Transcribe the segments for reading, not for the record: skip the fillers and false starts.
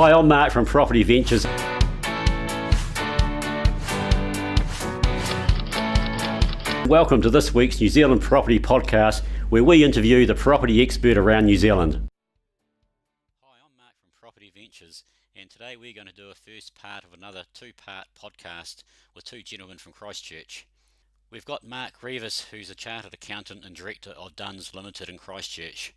Hi, I'm Mark from Property Ventures. Welcome to this week's New Zealand Property Podcast, where we interview the property expert around New Zealand. Hi, I'm Mark from Property Ventures, and today we're going to do a first part of another two-part podcast with two gentlemen from Christchurch. We've got Mark Revis, who's a chartered accountant and director of Duns Limited in Christchurch.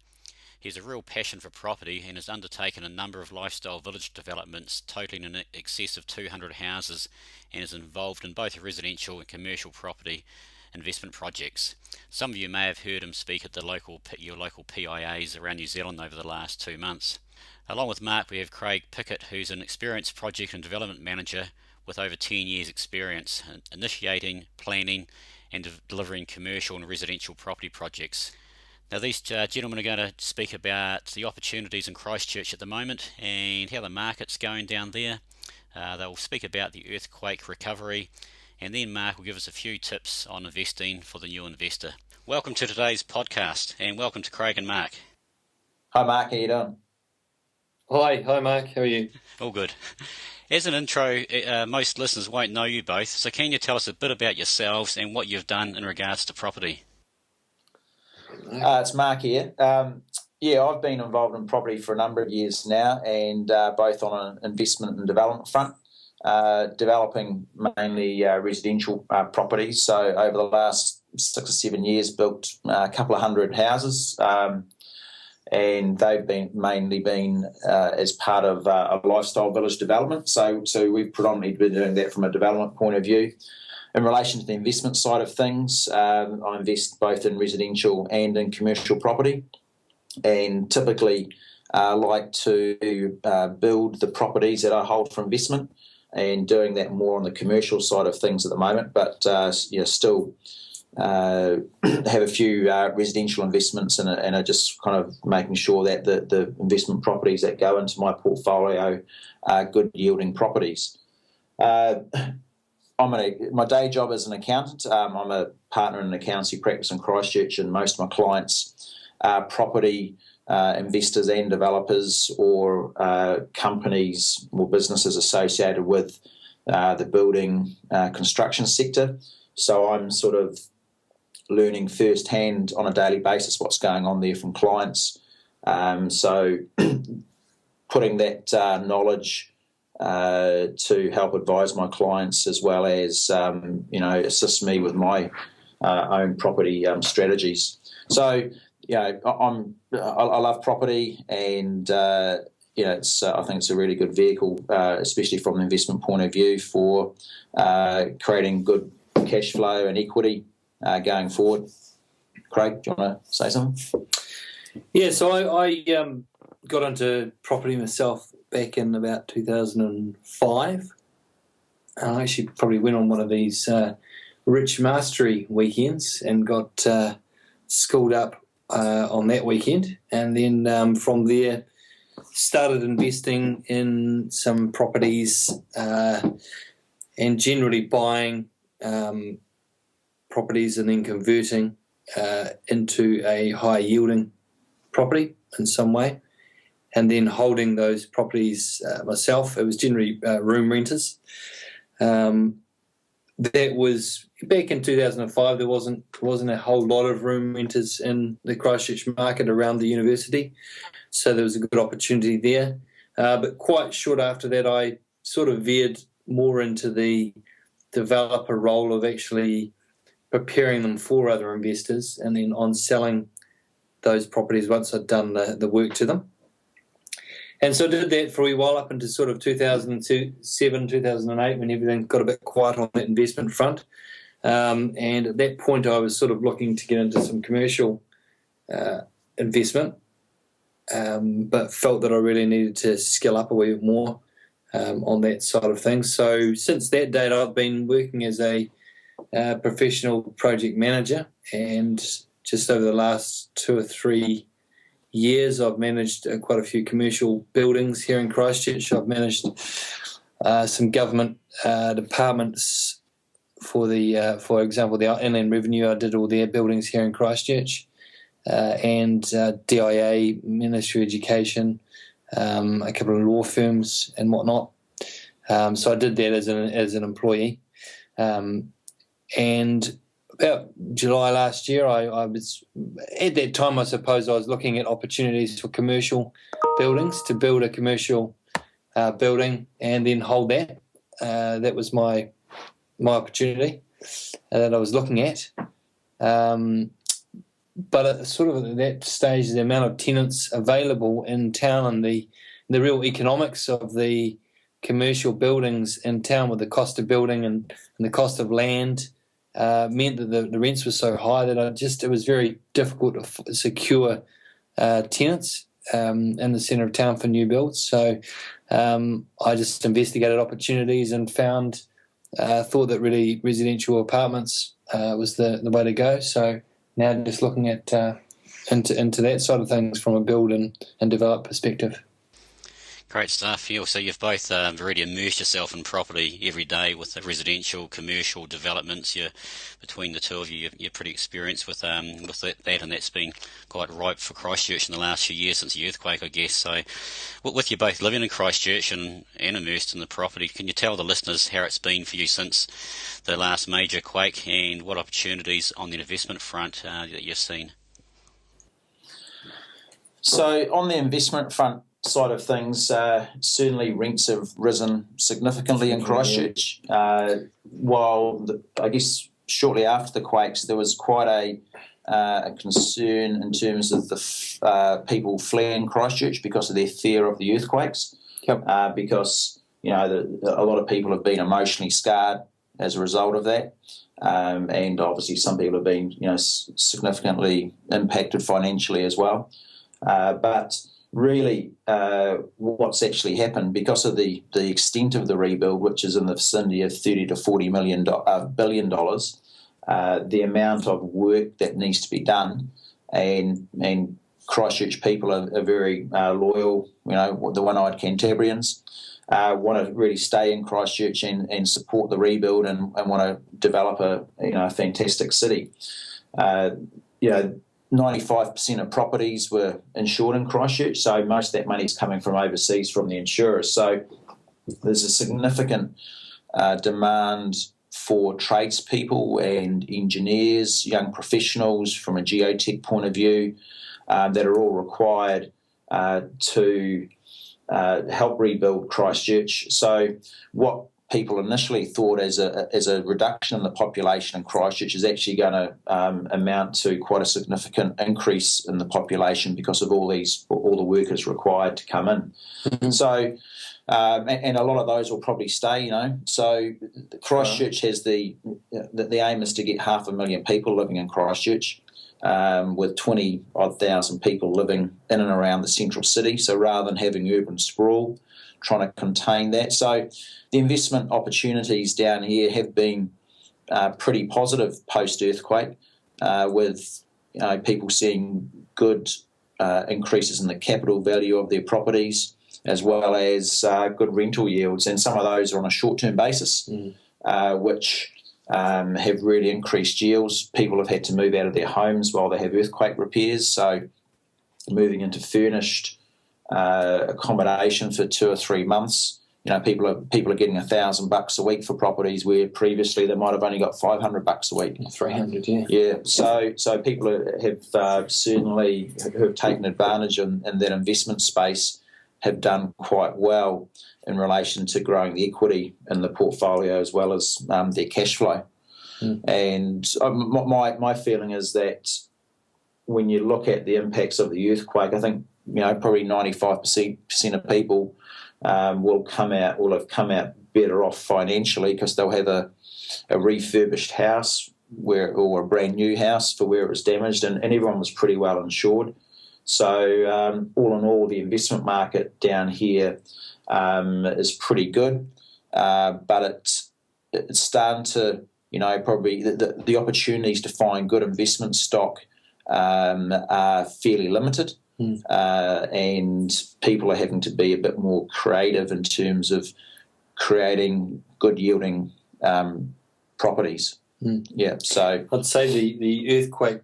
He has a real passion for property and has undertaken a number of lifestyle village developments totaling in excess of 200 houses, and is involved in both residential and commercial property investment projects. Some of you may have heard him speak at your local PIAs around New Zealand over the last 2 months. Along with Mark, we have Craig Pickett, who's an experienced project and development manager with over 10 years experience in initiating, planning and delivering commercial and residential property projects. Now these gentlemen are going to speak about the opportunities in Christchurch at the moment and how the market's going down there. They'll speak about the earthquake recovery, and then Mark will give us a few tips on investing for the new investor. Welcome to today's podcast, and welcome to Craig and Mark. Hi Mark, how you doing? Hi Mark, how are you? All good. As an intro, most listeners won't know you both, so can you tell us a bit about yourselves and what you've done in regards to property? It's Mark here. I've been involved in property for a number of years now, and both on an investment and development front, developing mainly residential properties. So over the last 6 or 7 years, built a couple of hundred houses, and they've mainly been as part of a lifestyle village development. So we've predominantly been doing that from a development point of view. In relation to the investment side of things, I invest both in residential and in commercial property, and typically like to build the properties that I hold for investment, and doing that more on the commercial side of things at the moment, but still have a few residential investments and are just kind of making sure that the investment properties that go into my portfolio are good yielding properties. My day job is an accountant. I'm a partner in an accountancy practice in Christchurch, and most of my clients are property investors and developers, or companies or businesses associated with the building construction sector. So I'm sort of learning firsthand on a daily basis what's going on there from clients. So putting that knowledge to help advise my clients, as well as assist me with my own property strategies. So I love property, and I think it's a really good vehicle, especially from an investment point of view, for creating good cash flow and equity going forward. Craig, do you want to say something? Yeah, so I got into property myself back in about 2005. I actually probably went on one of these rich mastery weekends and got schooled up on that weekend, and then from there started investing in some properties and generally buying properties and then converting into a high yielding property in some way, and then holding those properties myself. It was generally room renters. That was back in 2005. There wasn't a whole lot of room renters in the Christchurch market around the university, so there was a good opportunity there. But quite short after that, I sort of veered more into the developer role of actually preparing them for other investors, and then on selling those properties once I'd done the work to them. And so I did that for a while up into sort of 2007, 2008, when everything got a bit quiet on that investment front. And at that point I was sort of looking to get into some commercial investment, but felt that I really needed to skill up a wee bit more on that side of things. So since that date I've been working as a professional project manager, and just over the last 2 or 3 years I've managed quite a few commercial buildings here in Christchurch. I've managed some government departments for example, the Inland Revenue. I did all their buildings here in Christchurch, and DIA, Ministry of Education, a couple of law firms and whatnot. So I did that as an employee. And about July last year, I was, at that time, I suppose I was looking at opportunities for commercial buildings, to build a commercial building and then hold that. That was my opportunity that I was looking at. But at sort of at that stage, the amount of tenants available in town and the real economics of the commercial buildings in town, with the cost of building and the cost of land, meant that the rents were so high that it was very difficult to secure tenants in the centre of town for new builds. So I just investigated opportunities and thought that really residential apartments was the way to go. So now just looking at into that side of things from a build and develop perspective. Great stuff. So you've both already immersed yourself in property every day with the residential, commercial developments. Between the two of you, you're pretty experienced with that, and that's been quite ripe for Christchurch in the last few years since the earthquake, I guess. So with you both living in Christchurch and immersed in the property, can you tell the listeners how it's been for you since the last major quake and what opportunities on the investment front that you've seen? So on the investment front side of things, certainly rents have risen significantly in Christchurch. While I guess shortly after the quakes, there was quite a concern in terms of the people fleeing Christchurch because of their fear of the earthquakes. Yep. Because a lot of people have been emotionally scarred as a result of that, and obviously some people have been significantly impacted financially as well. But really, what's actually happened, because of the extent of the rebuild, which is in the vicinity of $30 to $40 billion, the amount of work that needs to be done, and Christchurch people are very loyal. The one-eyed Cantabrians want to really stay in Christchurch and support the rebuild and want to develop a fantastic city. 95% of properties were insured in Christchurch, so most of that money is coming from overseas from the insurers. So there's a significant demand for tradespeople and engineers, young professionals from a geotech point of view, that are all required to help rebuild Christchurch. So what people initially thought as a reduction in the population in Christchurch is actually going to amount to quite a significant increase in the population because of all the workers required to come in. Mm-hmm. So, and a lot of those will probably stay. So Christchurch has the aim is to get 500,000 people living in Christchurch, with 20,000 odd people living in and around the central city. So rather than having urban sprawl, trying to contain that. So the investment opportunities down here have been pretty positive post-earthquake, with people seeing good increases in the capital value of their properties, as well as good rental yields. And some of those are on a short-term basis, which have really increased yields. People have had to move out of their homes while they have earthquake repairs, so moving into furnished accommodation for 2 or 3 months. People are getting $1,000 a week for properties where previously they might have only got $500 a week. 300, yeah. Yeah. So people have certainly who have taken advantage in that investment space have done quite well in relation to growing the equity in the portfolio as well as their cash flow. And my feeling is that when you look at the impacts of the earthquake, I think probably 95% of people will have come out better off financially because they'll have a refurbished house or a brand new house for where it was damaged, and everyone was pretty well insured. So all in all, the investment market down here is pretty good, but it's starting to probably the opportunities to find good investment stock are fairly limited. And people are having to be a bit more creative in terms of creating good yielding properties. Yeah, so I'd say the earthquake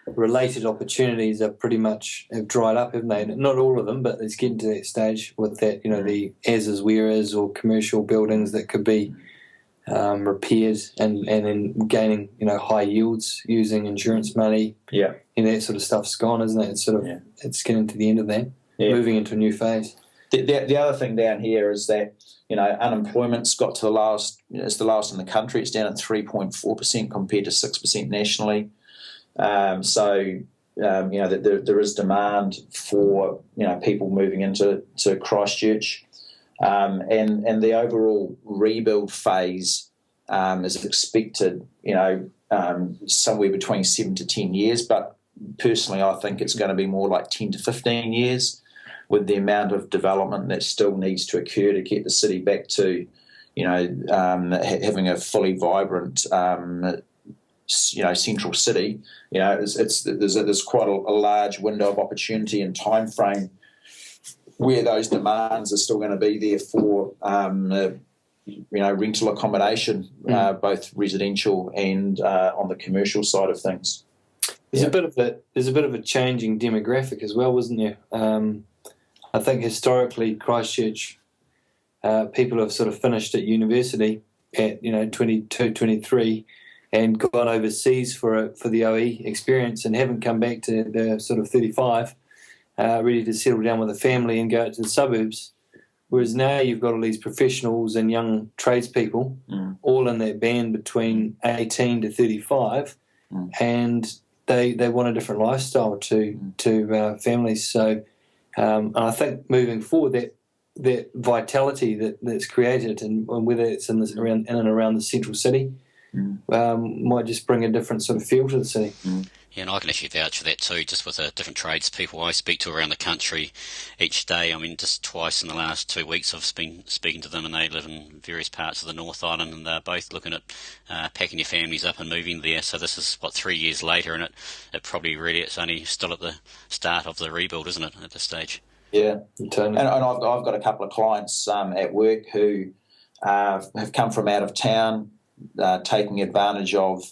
related opportunities are pretty much have dried up, haven't they? Not all of them, but it's getting to that stage with that, the as is, where is, or commercial buildings that could be repaired and then gaining, high yields using insurance money. Yeah. That sort of stuff's gone, isn't it? It's it's getting to the end of that, moving into a new phase. The other thing down here is that, unemployment's got to it's the lowest in the country. It's down at 3.4% compared to 6% nationally. There is demand for, people moving into Christchurch. And the overall rebuild phase is expected, somewhere between 7 to 10 years. But personally, I think it's going to be more like 10 to 15 years, with the amount of development that still needs to occur to get the city back to, having a fully vibrant, central city. There's quite a large window of opportunity and time frame where those demands are still going to be there for, rental accommodation, both residential and on the commercial side of things. There's a bit of a changing demographic as well, wasn't there? I think historically Christchurch people have sort of finished at university at 22, 23 and gone overseas for the OE experience and haven't come back to the sort of 35, ready to settle down with a family and go out to the suburbs. Whereas now you've got all these professionals and young tradespeople all in that band between 18 to 35, and they want a different lifestyle to families. So I think moving forward, that vitality that's created, and whether it's in and around the central city, might just bring a different sort of feel to the city. Yeah, and I can actually vouch for that too, just with the different tradespeople I speak to around the country each day. I mean, just twice in the last 2 weeks I've been speaking to them, and they live in various parts of the North Island, and they're both looking at packing their families up and moving there. So this is, 3 years later, and it probably really, it's only still at the start of the rebuild, isn't it, at this stage? Yeah, totally. And I've got a couple of clients at work who have come from out of town, taking advantage of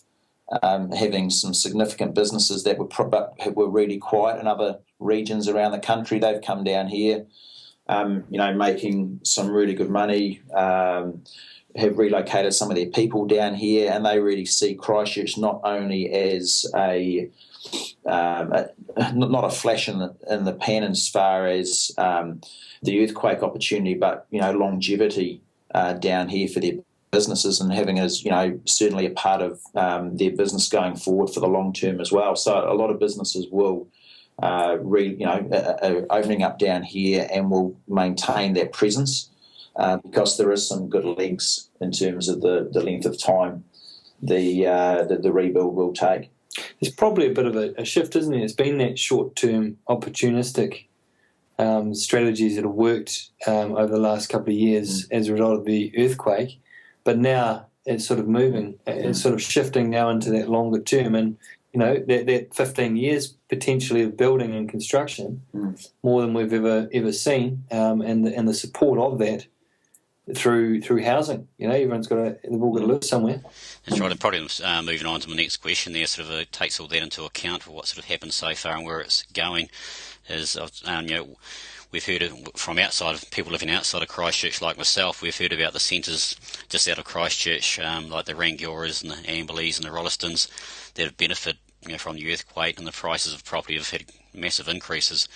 having some significant businesses that were really quiet in other regions around the country. They've come down here, making some really good money, have relocated some of their people down here, and they really see Christchurch not only as not a flash in the pan as far as the earthquake opportunity, but longevity down here for their businesses, and having as certainly a part of their business going forward for the long term as well. So a lot of businesses will opening up down here and will maintain that presence because there is some good legs in terms of the length of time the rebuild will take. There's probably a bit of a shift, isn't there? It's been that short-term opportunistic strategies that have worked over the last couple of years as a result of the earthquake, but now it's sort of moving, it's sort of shifting now into that longer term, and that 15 years potentially of building and construction, more than we've ever seen, and the support of that through housing. They've all got to live somewhere. That's right. And probably moving on to my next question there, sort of takes all that into account for what sort of happened so far and where it's going. Is we've heard from outside of people living outside of Christchurch, like myself, we've heard about the centres just out of Christchurch, like the Rangioras and the Amberleys and the Rollistons, that have benefited from the earthquake, and the prices of property have had massive increases.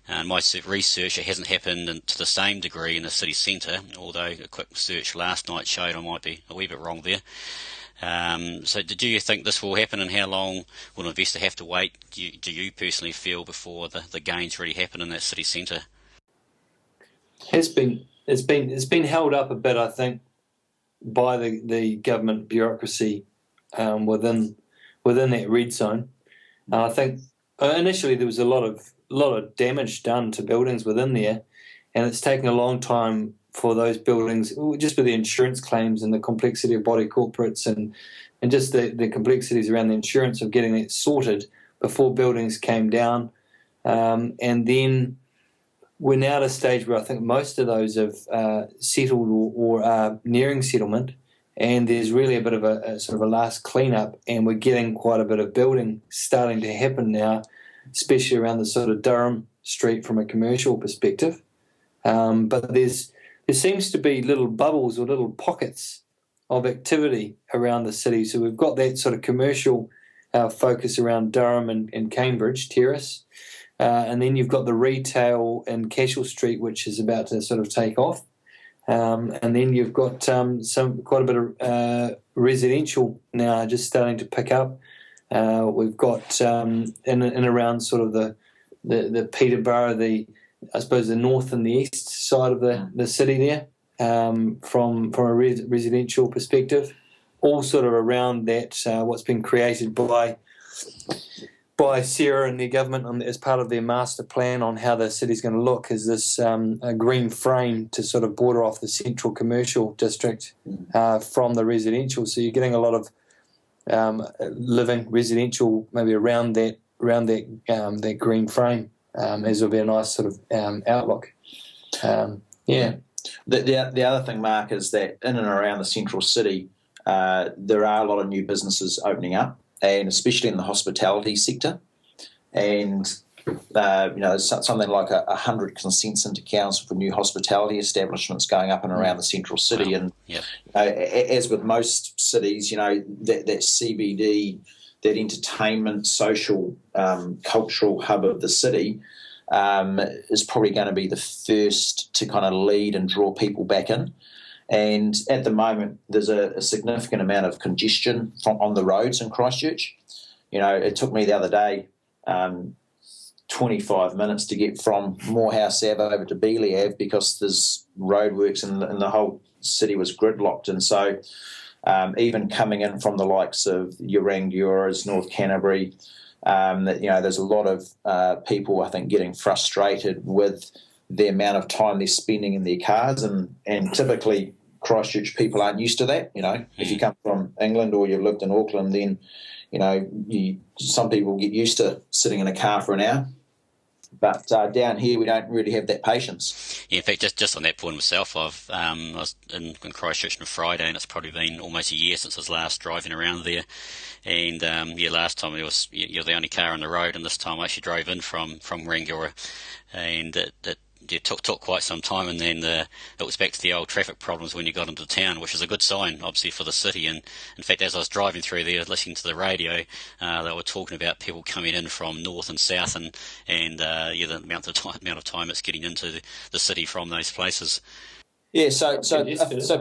My research, it hasn't happened to the same degree in the city centre, although a quick search last night showed I might be a wee bit wrong there. So do you think this will happen, and how long will an investor have to wait, do you personally feel, before the gains really happen in that city centre? It's been held up a bit, I think, by the government bureaucracy within that red zone. I think initially there was a lot of damage done to buildings within there, and it's taken a long time for those buildings, just with the insurance claims and the complexity of body corporates and just the complexities around the insurance of getting it sorted before buildings came down. And then we're now at a stage where I think most of those have settled or are nearing settlement, and there's really a bit of a sort of a last cleanup, and we're getting quite a bit of building starting to happen now, especially around the sort of Durham Street from a commercial perspective. But there seems to be little bubbles or little pockets of activity around the city. So we've got that sort of commercial focus around Durham and Cambridge Terrace. And then you've got the retail in Cashel Street, which is about to sort of take off. And then you've got quite a bit of residential now just starting to pick up. We've got in and around sort of the Peterborough, I suppose the north and the east side of the city there, from a residential perspective, all sort of around that what's been created by Sarah and their government as part of their master plan on how the city's going to look, is this a green frame to sort of border off the central commercial district from the residential. So you're getting a lot of living residential maybe around that green frame, as will be a nice sort of outlook. The other thing, Mark, is that in and around the central city, there are a lot of new businesses opening up, and especially in the hospitality sector. And, something like 100 consents into council for new hospitality establishments going up and around the central city. Wow. And as with most cities, that CBD, that entertainment, social, cultural hub of the city is probably going to be the first to kind of lead and draw people back in. And at the moment, there's a significant amount of congestion on the roads in Christchurch. It took me the other day 25 minutes to get from Morehouse Ave over to Beeley Ave because there's roadworks and the whole city was gridlocked. And so even coming in from the likes of Uranguras, North Canterbury, there's a lot of people, I think, getting frustrated with the amount of time they're spending in their cars, and typically Christchurch people aren't used to that. If you come from England or you've lived in Auckland, then some people get used to sitting in a car for an hour. But down here, we don't really have that patience. Yeah, in fact, just on that point myself, I was in Christchurch on Friday, and it's probably been almost a year since I was last driving around there. And last time you're the only car on the road, and this time I actually drove in from Rangura, and it took quite some time, and then it was back to the old traffic problems when you got into town, which is a good sign, obviously, for the city. And in fact, as I was driving through there, listening to the radio, they were talking about people coming in from north and south, and the amount of time it's getting into the city from those places. Yeah, so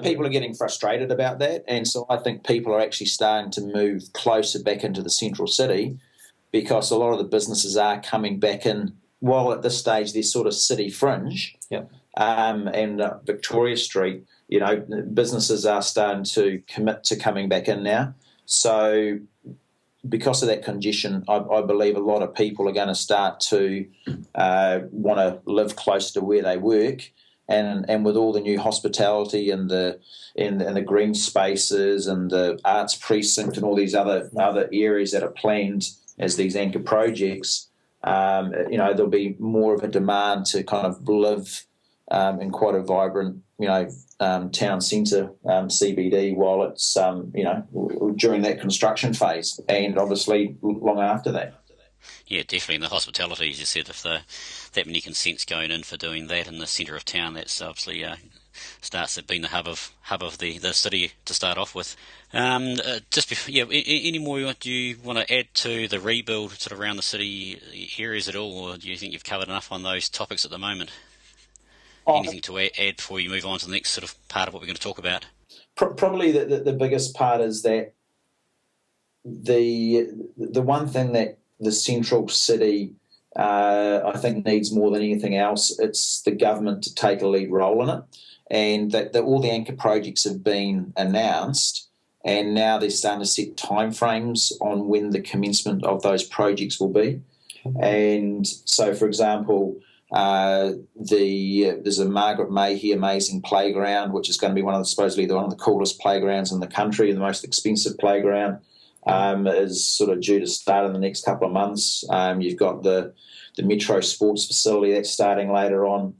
people are getting frustrated about that, and so I think people are actually starting to move closer back into the central city because a lot of the businesses are coming back in. While at this stage they're sort of city fringe, and Victoria Street, businesses are starting to commit to coming back in now. So because of that congestion, I believe a lot of people are going to start to want to live close to where they work. And with all the new hospitality and the green spaces and the arts precinct and all these other areas that are planned as these anchor projects, there'll be more of a demand to kind of live in quite a vibrant, town centre CBD while it's, during that construction phase and obviously long after that. Yeah, definitely. In the hospitality, as you said, if that many consents going in for doing that in the centre of town, that's obviously starts at being the hub of the city to start off with. Any more do you want to add to the rebuild sort of around the city areas at all, or do you think you've covered enough on those topics at the moment? Anything to add before you move on to the next sort of part of what we're going to talk about? Probably the biggest part is that the one thing that the central city I think needs more than anything else, it's the government to take a lead role in it, and that all the anchor projects have been announced, and now they're starting to set timeframes on when the commencement of those projects will be. And so, for example, there's a Margaret Mayhew amazing playground, which is going to be supposedly one of the coolest playgrounds in the country, the most expensive playground. Is sort of due to start in the next couple of months. You've got the Metro Sports facility that's starting later on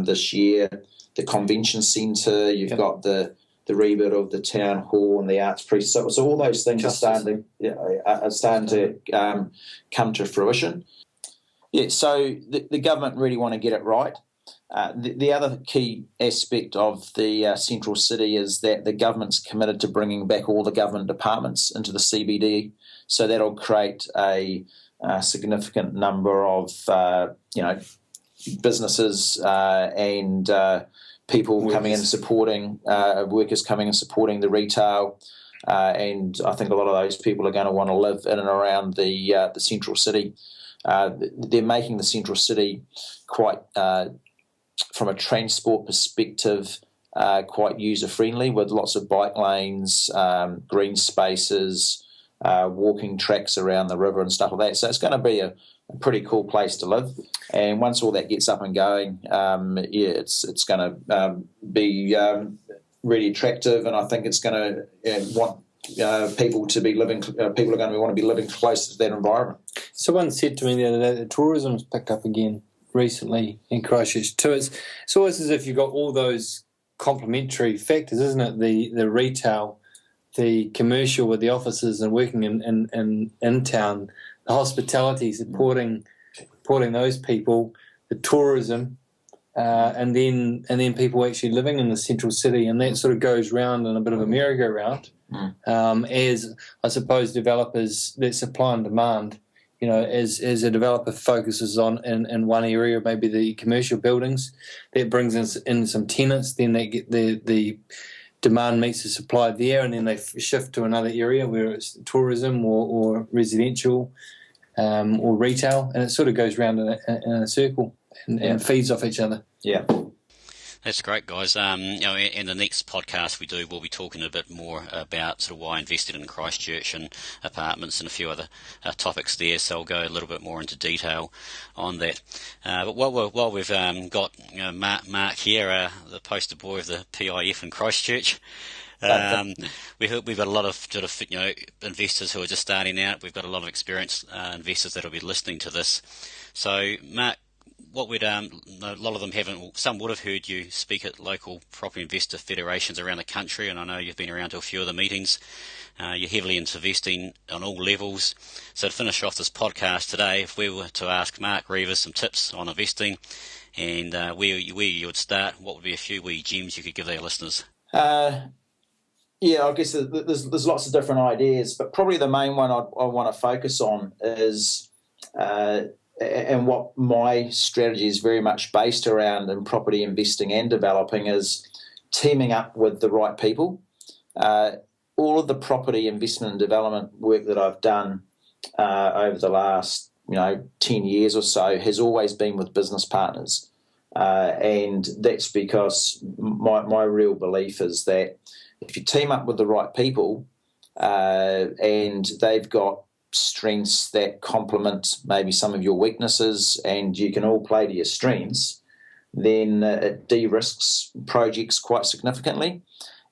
this year. The convention centre. You've got the the rebuild of the town hall and the arts precinct. So all those things are starting to come to fruition. Yeah, so the government really want to get it right. The other key aspect of the central city is that the government's committed to bringing back all the government departments into the CBD. So that'll create a significant number of businesses and people coming in supporting workers coming and supporting the retail. And I think a lot of those people are going to want to live in and around the central city. They're making the central city quite, from a transport perspective, quite user-friendly with lots of bike lanes, green spaces, walking tracks around the river and stuff like that. So it's going to be a pretty cool place to live. And once all that gets up and going, it's going to be really attractive, and I think it's going to want people to be living. People are going to want to be living close to that environment. Someone said to me the other day that tourism's picked up again recently in Christchurch too. It's always as if you've got all those complementary factors, isn't it? The retail, the commercial with the offices and working in town, the hospitality supporting those people, the tourism, and then people actually living in the central city, and that sort of goes round in a bit of a merry-go-round. As I suppose developers, that supply and demand, as a developer focuses on in one area, maybe the commercial buildings, that brings in some tenants, then they get the demand meets the supply there, and then they shift to another area where it's tourism or residential or retail, and it sort of goes round in a circle and feeds off each other. Yeah. That's great, guys. In the next podcast we'll be talking a bit more about sort of why I invested in Christchurch and apartments and a few other topics there. So I'll go a little bit more into detail on that. But while we've got Mark here, the poster boy of the PIF in Christchurch. We've got a lot of sort of investors who are just starting out. We've got a lot of experienced investors that will be listening to this. So, Mark, what we'd a lot of them haven't. Some would have heard you speak at local property investor federations around the country, and I know you've been around to a few of the meetings. You're heavily into investing on all levels. So to finish off this podcast today, if we were to ask Mark Revis some tips on investing and where you would start, what would be a few wee gems you could give our listeners? I guess there's lots of different ideas, but probably the main one I want to focus on is, and what my strategy is very much based around in property investing and developing, is teaming up with the right people. All of the property investment and development work that I've done over the last 10 years or so has always been with business partners, and that's because my real belief is that if you team up with the right people and they've got strengths that complement maybe some of your weaknesses and you can all play to your strengths, then it de-risks projects quite significantly.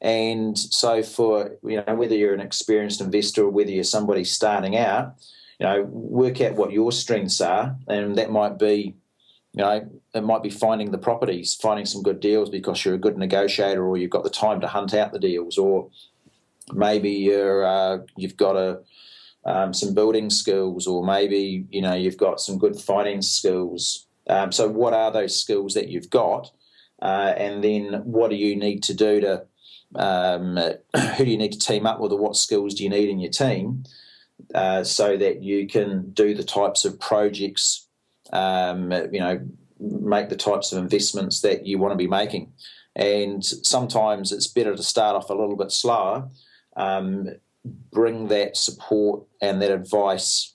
And so for, whether you're an experienced investor or whether you're somebody starting out, work out what your strengths are, and that might be, it might be finding the properties, finding some good deals because you're a good negotiator or you've got the time to hunt out the deals, or maybe you've got some building skills, or maybe you've got some good finance skills. So what are those skills that you've got, and then what do you need to do to who do you need to team up with, or what skills do you need in your team so that you can do the types of projects, make the types of investments that you want to be making. And sometimes it's better to start off a little bit slower, bring that support and that advice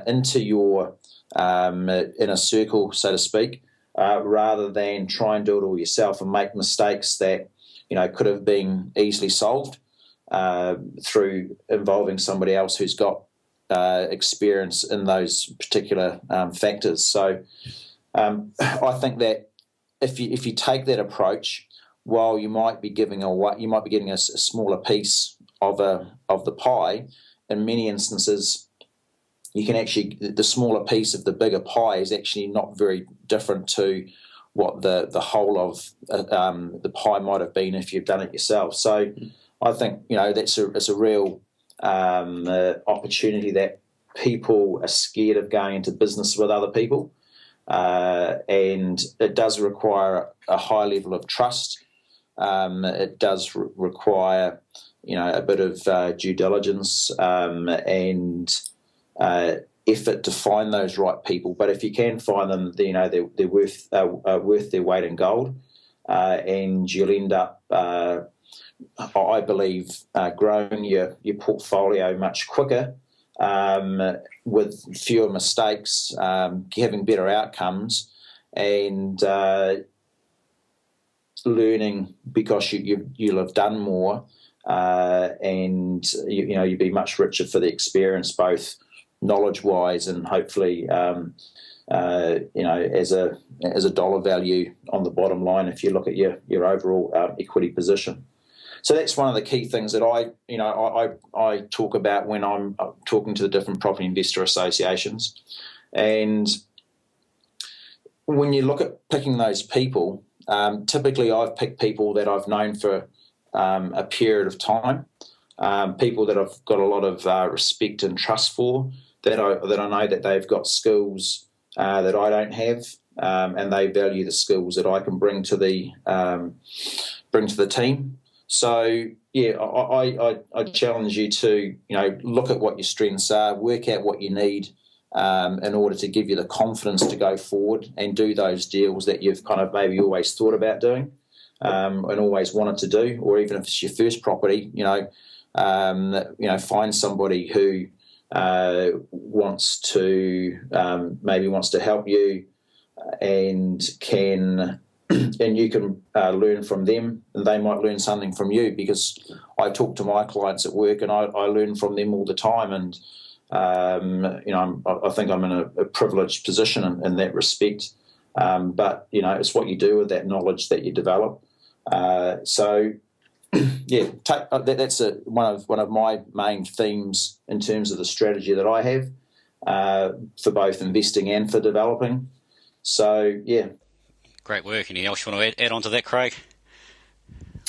into your inner circle, so to speak, rather than try and do it all yourself and make mistakes that could have been easily solved through involving somebody else who's got experience in those particular factors. So I think that if you take that approach, while you might be getting a smaller piece of the pie, in many instances you can actually, the smaller piece of the bigger pie is actually not very different to what the whole of the pie might have been if you've done it yourself. So I think it's a real opportunity that people are scared of going into business with other people, and it does require a high level of trust. It does require a bit of due diligence and effort to find those right people. But if you can find them, they're worth their weight in gold, and you'll end up, I believe, growing your portfolio much quicker, with fewer mistakes, having better outcomes, and learning because you'll have done more, and you'll be much richer for the experience, both knowledge-wise and hopefully, as a dollar value on the bottom line if you look at your overall equity position. So that's one of the key things that I talk about when I'm talking to the different property investor associations. And when you look at picking those people, typically I've picked people that I've known for a period of time, people that I've got a lot of respect and trust for, that I know that they've got skills that I don't have, and they value the skills that I can bring to the team. So yeah, I challenge you to look at what your strengths are, work out what you need in order to give you the confidence to go forward and do those deals that you've kind of maybe always thought about doing, and always wanted to do, or even if it's your first property, find somebody who wants to help you, and you can learn from them, and they might learn something from you, because I talk to my clients at work and I learn from them all the time, and I think I'm in a privileged position in that respect, but it's what you do with that knowledge that you develop. So yeah, that's one of my main themes in terms of the strategy that I have for both investing and for developing. So yeah. Great work. Anything else you want to add on to that, Craig?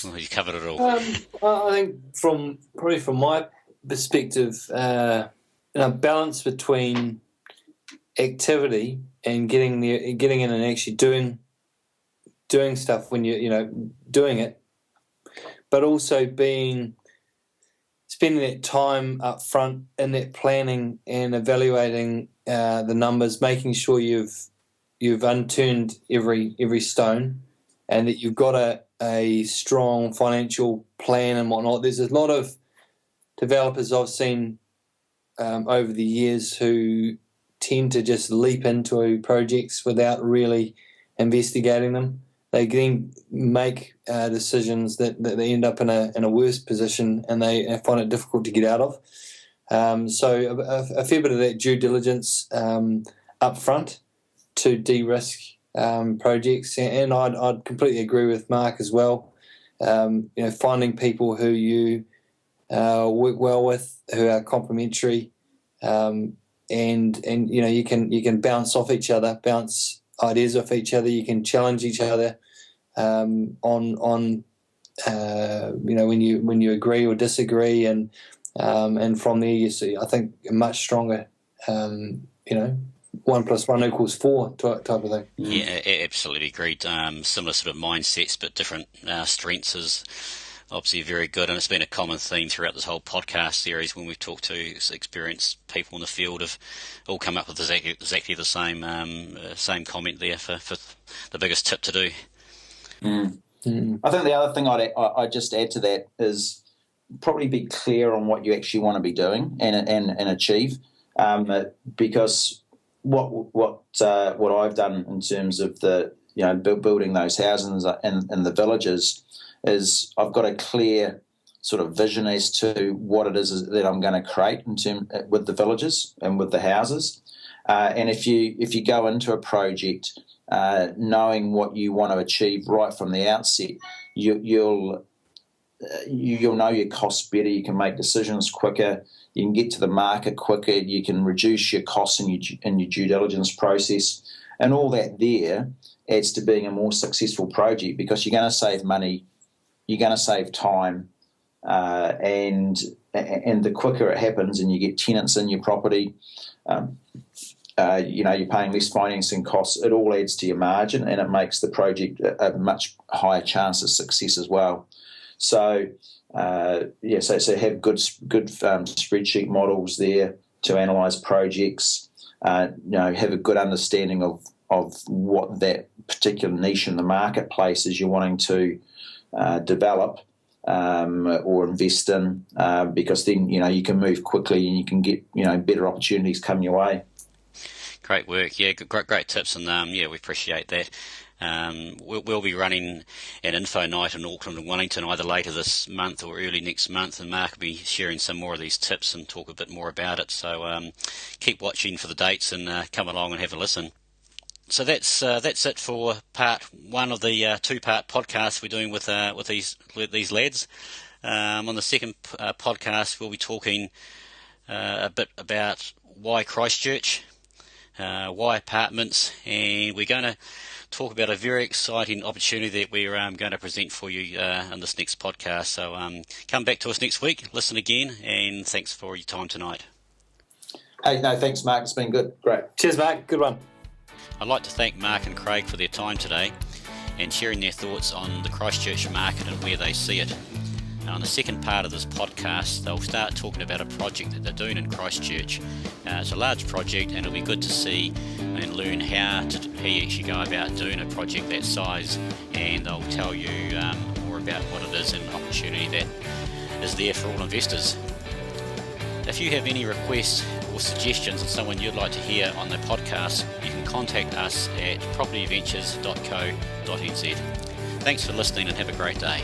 Well, you covered it all. I think from my perspective, balance between activity and getting in and actually doing stuff when you're doing it, but also spending that time up front in that planning and evaluating the numbers, making sure you've unturned every stone, and that you've got a strong financial plan and whatnot. There's a lot of developers I've seen over the years who tend to just leap into projects without really investigating them. They then make decisions that they end up in a worse position, and they find it difficult to get out of. So a fair bit of that due diligence up front to de-risk projects, and I'd completely agree with Mark as well. Finding people who you work well with, who are complementary, and you can bounce off each other, bounce ideas off each other. You can challenge each other on when you agree or disagree, and from there you see, I think, a much stronger 1 + 1 = 4 type of thing. Yeah, absolutely agreed. Similar sort of mindsets, but different strengths is obviously very good, and it's been a common theme throughout this whole podcast series when we've talked to experienced people in the field have all come up with exactly the same comment there for the biggest tip to do. I think the other thing I'd just add to that is probably be clear on what you actually want to be doing and achieve, because what I've done in terms of the building those houses in the villages is I've got a clear sort of vision as to what it is that I'm going to create with the villages and with the houses, and if you go into a project knowing what you want to achieve right from the outset, you'll know your costs better. You can make decisions quicker. You can get to the market quicker. You can reduce your costs in your due diligence process, and all that there adds to being a more successful project, because you're going to save money, you're going to save time, and the quicker it happens and you get tenants in your property, you're paying less financing costs. It all adds to your margin, and it makes the project a much higher chance of success as well. So, so have good spreadsheet models there to analyse projects. Have a good understanding of what that particular niche in the marketplace is you're wanting to develop or invest in, because then you can move quickly and you can get better opportunities come your way. Great work, yeah, great tips, and we appreciate that. We'll be running an info night in Auckland and Wellington either later this month or early next month, and Mark will be sharing some more of these tips and talk a bit more about it. So keep watching for the dates and come along and have a listen. So that's it for part one of the two-part podcast we're doing with these lads. On the second podcast, we'll be talking a bit about why Christchurch, why apartments, and we're going to talk about a very exciting opportunity that we're going to present for you in this next podcast. So come back to us next week, listen again, and thanks for your time tonight. Hey, no, thanks, Mark. It's been good. Great. Cheers, Mark. Good one. I'd like to thank Mark and Craig for their time today and sharing their thoughts on the Christchurch market and where they see it. Now, in the second part of this podcast, they'll start talking about a project that they're doing in Christchurch. It's a large project, and it'll be good to see and learn how you actually go about doing a project that size, and they'll tell you more about what it is and the opportunity that is there for all investors. If you have any requests or suggestions on someone you'd like to hear on the podcast, you can contact us at propertyventures.co.nz. Thanks for listening and have a great day.